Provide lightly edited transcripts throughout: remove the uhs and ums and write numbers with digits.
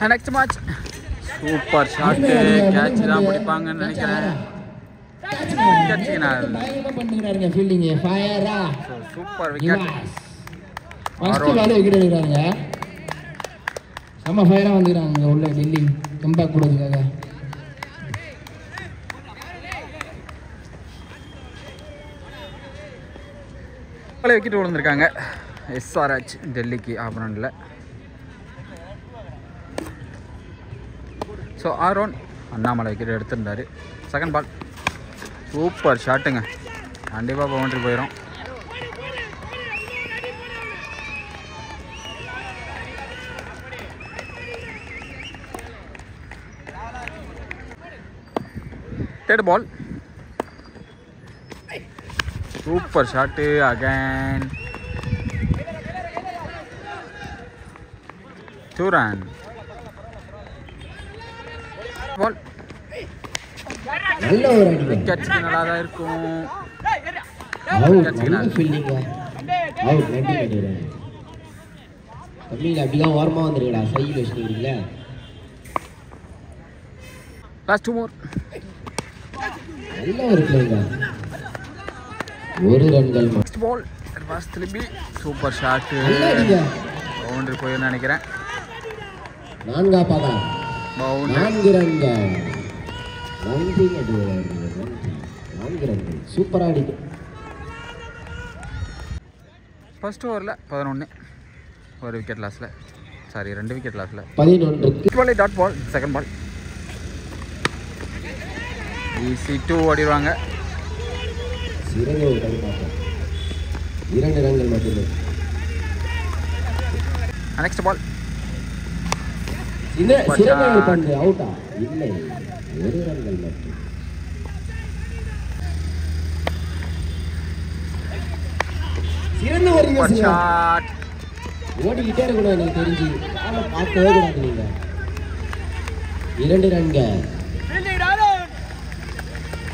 Next match super shot catch தான் பிடிப்பாங்கன்னு நினைக்கிறேன். Super wicket. செம்ம ஃபயராக வந்துக்கிறாங்க உள்ள டெல்லி கம்பேக் கொடுக்குறதுக்காக. பல விக்கெட் விழுந்திருக்காங்க எஸ்ஆர்ஹெச் டெல்லிக்கு ஆப்பனண்ட்ல. ஸோ ஆரோன் அண்ணாமலை விக்கெட் எடுத்திருந்தார். செகண்ட் பால் சூப்பர் ஷாட்டுங்க, கண்டிப்பாக பவுண்டரி போயிடும். Third ball super shot again 2 run. Ball நல்ல ஒரு விக்கெட் நல்லா தான் இருக்கும். அப்படிதான் ஓரமாக வந்துருக்கா சைடில் வச்சுருக்கீங்களா. Last 2 more. நல்ல ஒரு பிளேங்க, ஒரு ரன்கள். நெக்ஸ்ட் பால் திருப்பி சூப்பர் ஷாட்டு, பவுண்டரி போயிருன்னு நினைக்கிறேன். 4 பாதா பவுண்டரி. 4 ரன்கள். நன்றி நடுவர், 4 ரன்கள் சூப்பராக அடிக்கும். ஃபர்ஸ்ட் ஓவரில் 11, ஒரு விக்கெட் லாஸில், சாரி 2 விக்கெட் லாஸில் 11. Ball dot ball. Second ball easy 2 ஓடிடுவாங்க. சிறந்த ஒரு கைமாற்றம், 2 ரன்கள் மட்டுமே. நெக்ஸ்ட் பால் சிறந்த ஒரு பந்து அவுட்டா இல்லை, 1 ரன்கள் மட்டும். சிறந்த ஒரு ஷாட். ஓடிக்கிட்டே இருக்கணும், எனக்கு தெரிஞ்சு பார்க்கவே கூடாது நீங்க. 2 ரன்கள்.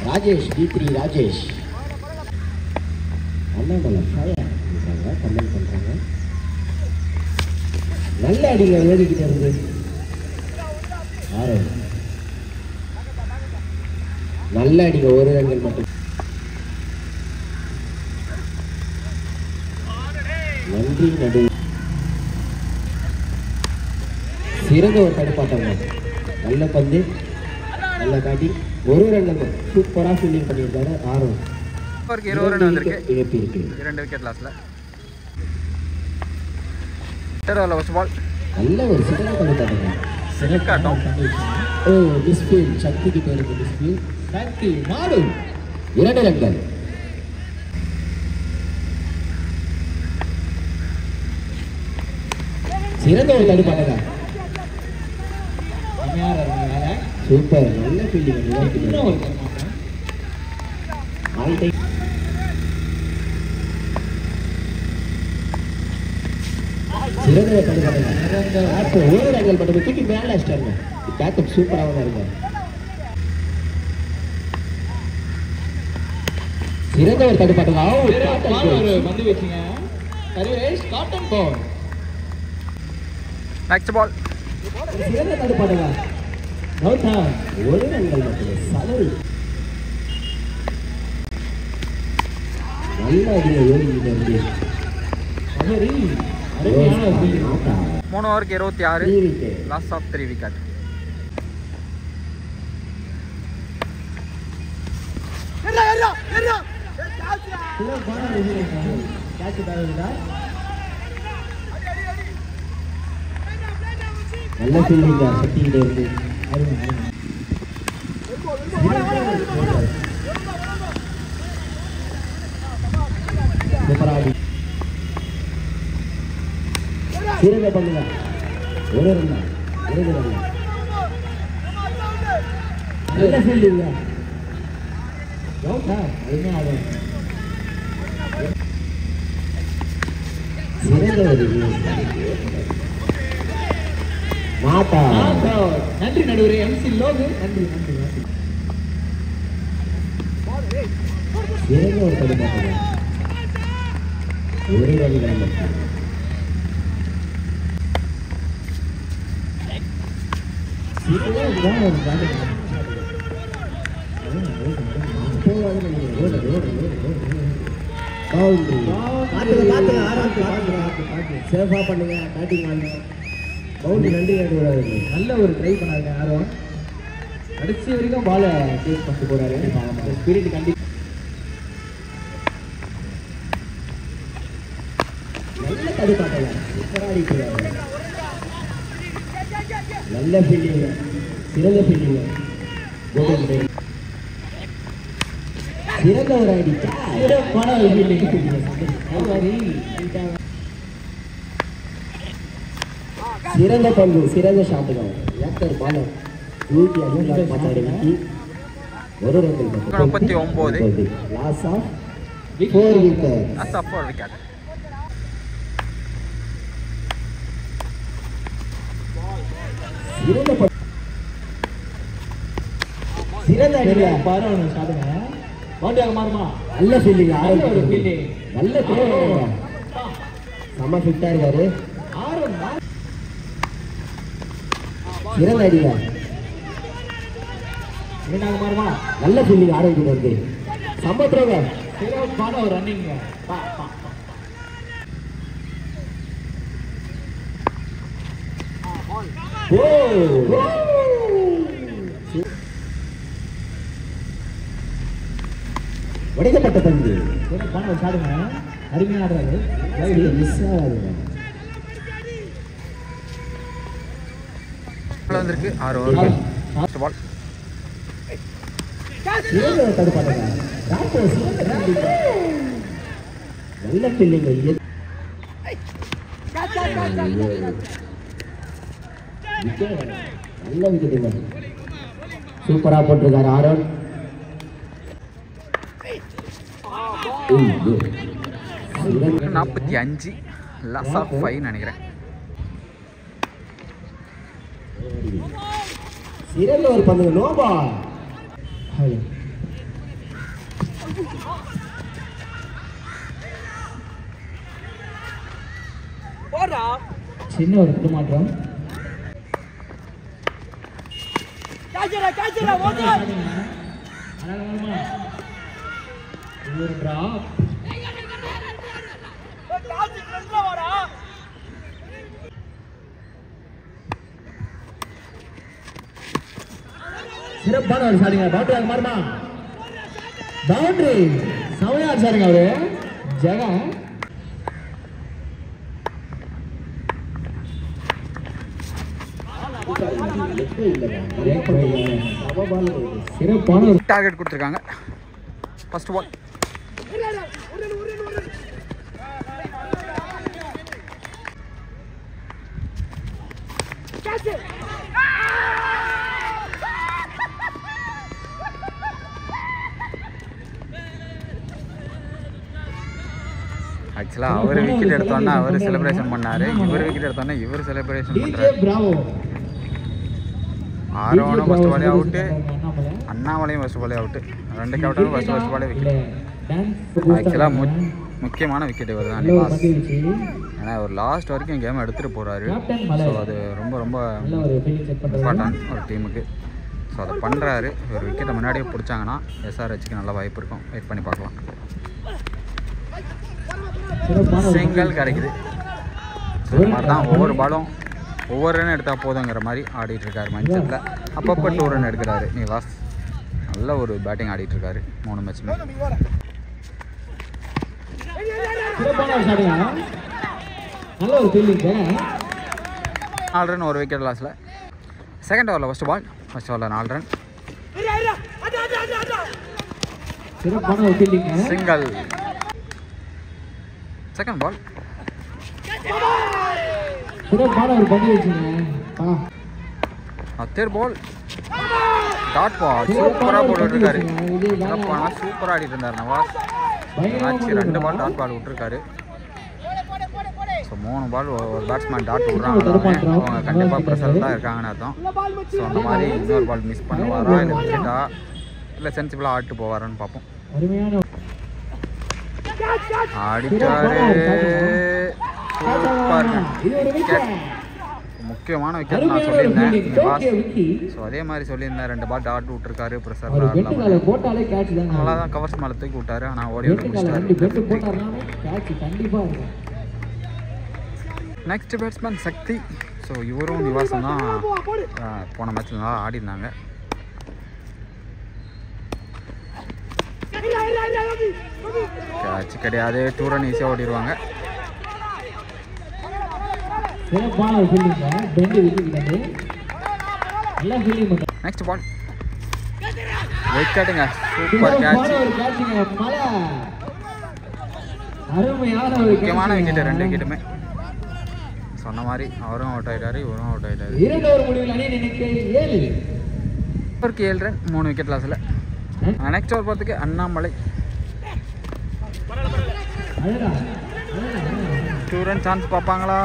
Rajesh D3 Rajesh Annamalai fire comment பண்றாங்க. நல்ல அடிங்க ஓடிக்கிட்டே இருந்து. நல்ல அடிங்க, 1 ரன்கள் மட்டும். நன்றி நடு. சிறந்த ஒரு தடுப்பாட்டம், நல்ல பந்து, நல்ல காட்டி, 1 ரன்கள் சூப்பரா ஃபீல்டிங் பண்ணியிருக்காரு. 20 ரன் வந்திருக்கு, இழப்பு இருக்கு. 2 விக்கெட் லாஸ்ல. தேர்ட் ஓவர்ல ஃபர்ஸ்ட் பால் நல்ல ஒரு சிறந்த தடுப்பாட்டம். சிறக்காட்டம். ஓ டிஸ்பீல் சக்திக்கு பேருக்கு டிஸ்பீல். சக்தி நாடு 2 ரன்கள். சிறந்த ஒரு தடுப்பாட்டம். சூப்பர், நல்ல ஃபீல்டிங். சிறந்த தடுப்பாட்டம். 1 ரன்கள் மட்டும் தூக்கி மேலே அடிச்சிட்டாங்க. பேக்கப் சூப்பராக இருக்கும். சிறந்த ஒரு தடுப்பாட்டம். வந்து வச்சுங்க காட்டன் பால். நெக்ஸ்ட் பால் சிறந்த தடுப்பாட்டம். 1 ரன்கள் மட்டுமே. சலரி நல்ல அடியை ஓடிக்கிட்டு இருந்து. சலரி 3 ஓவருக்கு 26, லாஸ் ஆஃப் 3 விக்கெட். நல்ல ஃபீல்டிங் சக்திக்கிட்டே இருந்து. சிறந்த பண்ணுங்க, 1 ரன், 2 ரன். நல்ல ஃபீல்டிங். சிறந்த மாட்டா. நன்றி நடுவர் MC லோகு. நன்றி நன்றி. சிறந்த ஒரு தடுப்பாட்டம். 1 ரன்கள் மட்டும். சேஃபா பண்ணுங்க பேட்டிங் வாங்க பவுண்டரி நன்றி கேட்டுக்கூடாது நல்ல ஒரு ட்ரை பண்ணாருங்க யாரும் கடைசி வரைக்கும் பாலை சேஸ் பண்ணிட்டு போறாரு ஸ்பிரிட் கண்டிப்பா நல்ல தடுப்பாட்டல சூப்பரா அடிக்கிறாரு நல்ல ஃபீல்டிங் சிறந்த ஃபீல்டிங் சிறந்த ஒரு அடி சிறப்பான ஒரு ஃபீல்டிங் சிறந்த பங்கு சிறந்த ஷாட்டுகள் ஏக்கர் பாலர் ஊட்டி அடிச்சு மாட்டாடி ஒரு run 39 loss of 4 wicket loss of 4 wicket சிறந்த அடியில பாரு ஷாட்டுங்க பவுண்டரியாக மாறுமா நல்ல ஃபீல்டிங் ஆறு ஃபீல்டிங் நல்ல செம்ம ஃபிட்டா இருக்காரு சிறந்த அடியில இரண்டாவது மாறுமா நல்ல ஃபீல்டிங் ஆரோக்கியம் இருக்கு சம்பத்ரோக சிறப்பான ஒரு ரன்னிங் உடைக்கப்பட்ட பந்து சிறப்பான ஒரு ஷாட்டுங்க அருமையான ஆடுறாரு மிஸ் ஆகாதுங்க வந்திருக்கு 6 ஓவர் ஃபர்ஸ்ட் பால் தடுப்பாடுங்க நல்ல ஃபீல்டிங் நல்ல விக்கெட்டுங்க சூப்பரா போட்டிருக்காரு ஆரோன் 45 லாஸ் ஆஃப் 5 நினைக்கிறேன் சிறந்த ஒரு பந்து நோபா சின்ன ஒரு குமாற்றம் ஒரு டிராப் சிறப்பான ஒரு ஷாட்டுங்க பவுண்டரி மாறுமா பவுண்டரி செமையா அடிச்சாருங்க அவரு ஜெகன் சிறப்பான ஒரு டார்கெட் கொடுத்துருக்காங்க ஃபர்ஸ்ட் பால் ஆக்சுவலாக அவர் விக்கெட் எடுத்தோன்னா அவர் செலிப்ரேஷன் பண்ணார் இவர் விக்கெட் எடுத்தோன்னா இவர் செலிப்ரேஷன் பண்ணுறாரு ஆரோனும் ஃபர்ஸ்ட் பாலே அவுட்டு அண்ணாமலையும் ஃபர்ஸ்ட் பாலே அவுட்டு 2 கேப்டனும் ஃபர்ஸ்ட் பாலே விக்கெட் ஆக்சுவலாக முக்கியமான விக்கெட் இவர் தான் நிவாஸ் ஏன்னா அவர் லாஸ்ட் வரைக்கும் கேம் எடுத்துகிட்டு போகிறாரு ஸோ அது ரொம்ப ரொம்ப இம்பார்ட்டன்ட் ஒரு டீமுக்கு ஸோ அதை பண்ணுறாரு ஒரு விக்கெட்டை முன்னாடியே பிடிச்சாங்கன்னா எஸ்ஆர்ஹெச்சுக்கு நல்ல வாய்ப்பு இருக்கும் வெயிட் பண்ணி பார்க்கலாம் சிங்கிள் கிடைக்குது ஸோ இந்த மாதிரி தான் ஒவ்வொரு பாலும் ஒவ்வொரு ரன் எடுத்தால் போதுங்கிற மாதிரி ஆடிட்டுருக்காரு மைண்ட் செட்டில் அப்பப்போ 2 ரன் எடுக்கிறாரு நிவாஸ் நல்ல ஒரு பேட்டிங் ஆடிட்டுருக்காரு 3 மேட்சுமே நல்ல ஒரு ஃபீல்டிங் 4 ரன் ஒரு விக்கெட் லாஸில் செகண்ட் ஓவரில் ஃபர்ஸ்ட் ஓவரில் 4 ரன் சிறப்பான ஒரு ஃபீல்டிங் சிங்கிள் செகண்ட் பால் சிறப்பான ஒரு பந்து வச்சுங்க தேர்ட் பால் டாட் பால் சூப்பராக போட்டுருக்காரு சூப்பராக ஆடிட்டு இருந்தார் Nawaz match 2 ball dot ball விட்டுருக்காரு ஸோ 3 பால் ஒரு பேட்ஸ்மேன் டாட் விட்றாங்க அவங்க கண்டிப்பாக ப்ரெஷர் இருக்காங்கன்னு அர்த்தம் ஸோ அந்த மாதிரி இன்னொரு பால் மிஸ் பண்ணுவாரா இல்லை விக்கெட்டா இல்லை சென்சிபிளாக ஆடிட்டு போவாரான்னு பார்ப்போம் ஆடிட்டாரு சூப்பர் விக்கெட் முக்கியமான விக்கெட் நான் சொல்லியிருந்தேன் நிவாஸ். ஸோ அதே மாதிரி சொல்லியிருந்தேன், 2 பால் டாட் விட்டுருக்காரு. ப்ரெஷர் நல்லா தான் கவர்ஸ் மேலே தூக்கி விட்டாரு. ஆனால் ஓடி வந்து முடிச்சிட்டாரு. நெக்ஸ்ட் பேட்ஸ்மேன் சக்தி. ஸோ இவரும் நிவாசம் தான் போன மேட்ச்சில் நல்லா ஆடி இருந்தாங்க. கேட்ச் கிடையாது, 2 ரன் ஈஸியாக ஓடிடுவாங்க. நெக்ஸ்ட் பால் விக்கெட்டுங்க. சூப்பர் கேட்ச், முக்கியமான விக்கெட்டு 2 விக்கெட்டுமே. சொன்ன மாதிரி அவரும் அவுட் ஆகிட்டாரு, இவரும் அவுட் ஆகிட்டாரு. 7 ரன் 3 விக்கெட் லாஸில். நெக்ஸ்ட் ஓவர் போகிறதுக்கு அண்ணாமலை 2 ரன் சான்ஸ் பார்ப்பாங்களா?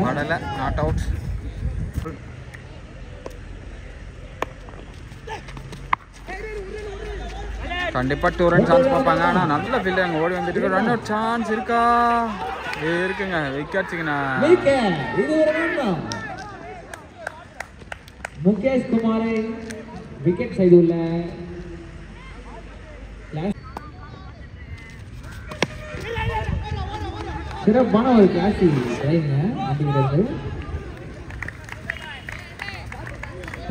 ஆடல, நாட் அவுட். கண்டிப்பாக 2 ரன் சான்ஸ் பார்ப்பாங்க. ஆனால் நல்ல ஃபீல்டு அங்கே ஓடி வந்துட்டு ரன் அவுட் சான்ஸ் இருக்கா? இருக்குங்க, விக்கெட்ஸுங்கண்ணா. முகேஷ் குமாரை விக்கெட் செய்துள்ள சிறப்பான ஒரு கிளாசி அப்படிங்கிறது.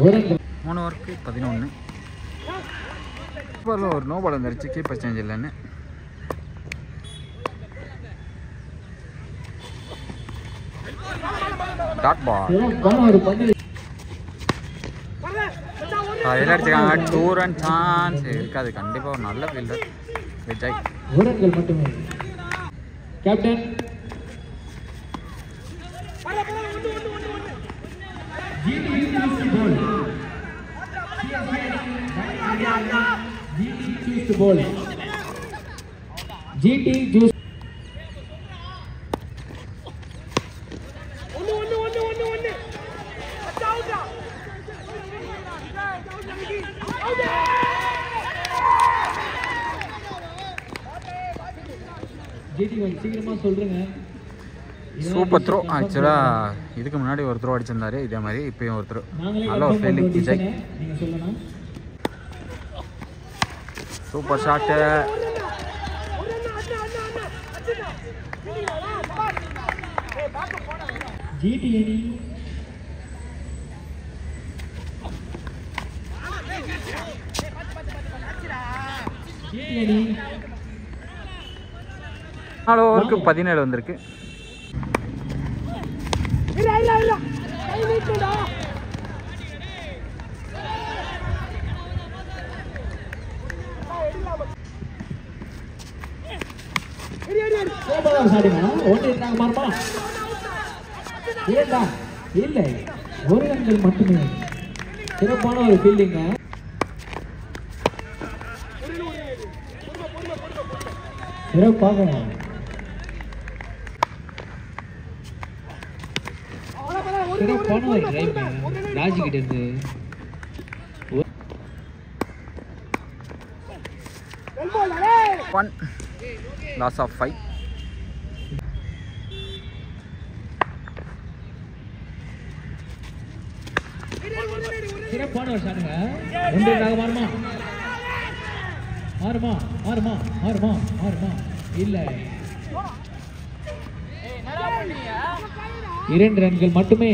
3 ஓவருக்கு 11. ஒரு நோ பால் வந்துருச்சு, கீப்பர் சேஞ்ச் இல்லைன்னு. டாட் பால் அடிச்சிருக்காங்க. 2 ரன் சான்ஸ் இருக்காது. கண்டிப்பாக ஒரு நல்ல ஃபீல்டர் விஜய். ஊரங்கள் மட்டுமே. Captain GT juice. சீக்கிரமா சொல்றேங்க. Super throw. ஆக்சுவலாக இதுக்கு முன்னாடி ஒரு த்ரோ அடிச்சிருந்தாரு இதே மாதிரி. இப்பயும் ஒரு த்ரோ. நல்ல ஒரு fielding Vijay. Super shot. GT அணி GT 4 ஓவருக்கு 17 வந்திருக்கு. இல்லை, ஒரு ரன்கள் மட்டுமே. சிறப்பான ஒரு ஃபீல்டிங்க. சிறப்பாக சிறப்பான ஒரு டிரைவ் ராஜி கிட்ட இருந்து. One loss of 5. சிறப்பான ஒரு ஷாட்டுங்க. 2 ரன் மாறுமா மாறுமா மாறுமா மாறுமா மாறுமா இல்லை, 2 ரன்கள் மட்டுமே.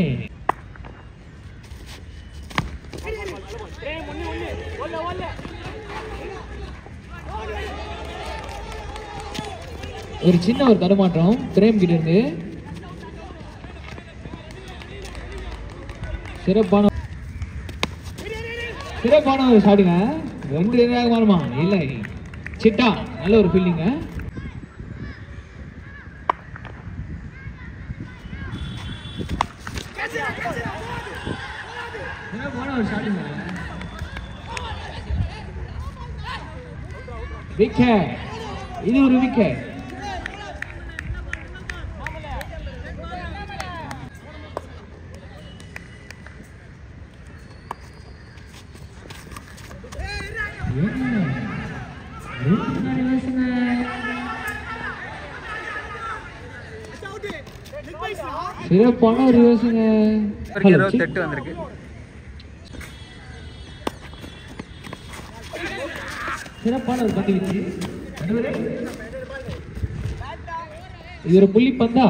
ஒரு சின்ன ஒரு தடுமாற்றம் பிரேம் கிட்ட இருந்து. சிறப்பான ஒரு ஷாட்டுங்க. 2 ரன் மாறுமா இல்லை, சிட்டா நல்ல ஒரு ஃபீல்டிங்க. விக்கெட். இது ஒரு விக்கெட். சிறப்பான ஒரு யோசனை. 28 வந்திருக்கு. சிறப்பான ஒரு பந்து வீச்சு. இது ஒரு புள்ளி பந்தா.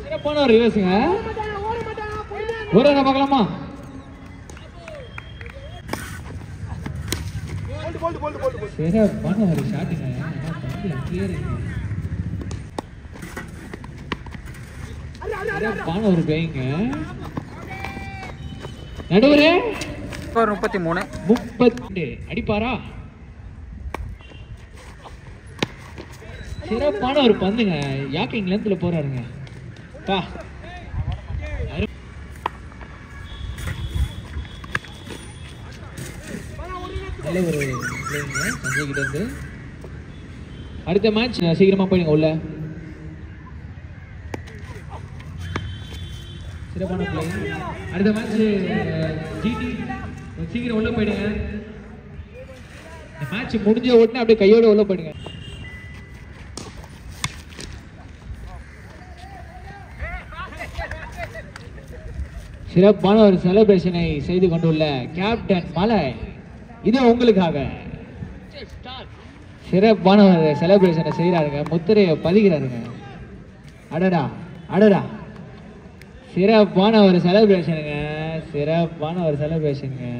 சிறப்பான ஒரு ரிவர்ஸுங்க. ஒரு பார்க்கலாமா? சிறப்பான ஒரு ஷாட்டுங்க. சிறப்பான ஒரு பேயிங்க. நடுவரே 33 அடிப்பாரா? சிறப்பான ஒரு பந்துங்க. யாக்கிங் லென்த்ல போறாருங்க. பா நல்ல ஒரு பிளேயிங்க சஞ்சய் கிட்ட இருந்து. அடுத்த மேட்ச் சீக்கிரமா போயிடுங்க உள்ள. சிறப்பான பிளேயிங். அடுத்த மேட்ச் ஜிடி சீக்கிரம் உள்ள போயிடுங்க. இந்த மேட்ச் முடிஞ்ச உடனே அப்படியே கையோட உள்ள போயிடுங்க. சிறப்பான ஒரு செலிப்ரேஷனை செய்து கொண்டுள்ள கேப்டன் மலை, இது உங்களுக்காக சிறப்பான ஒரு செலிப்ரேஷனை செய்யறாருங்க. முத்திரையை பதிக்கிறாருங்க. அடடா அடடா, சிறப்பான ஒரு செலிப்ரேஷனுங்க. சிறப்பான ஒரு செலிப்ரேஷனுங்க.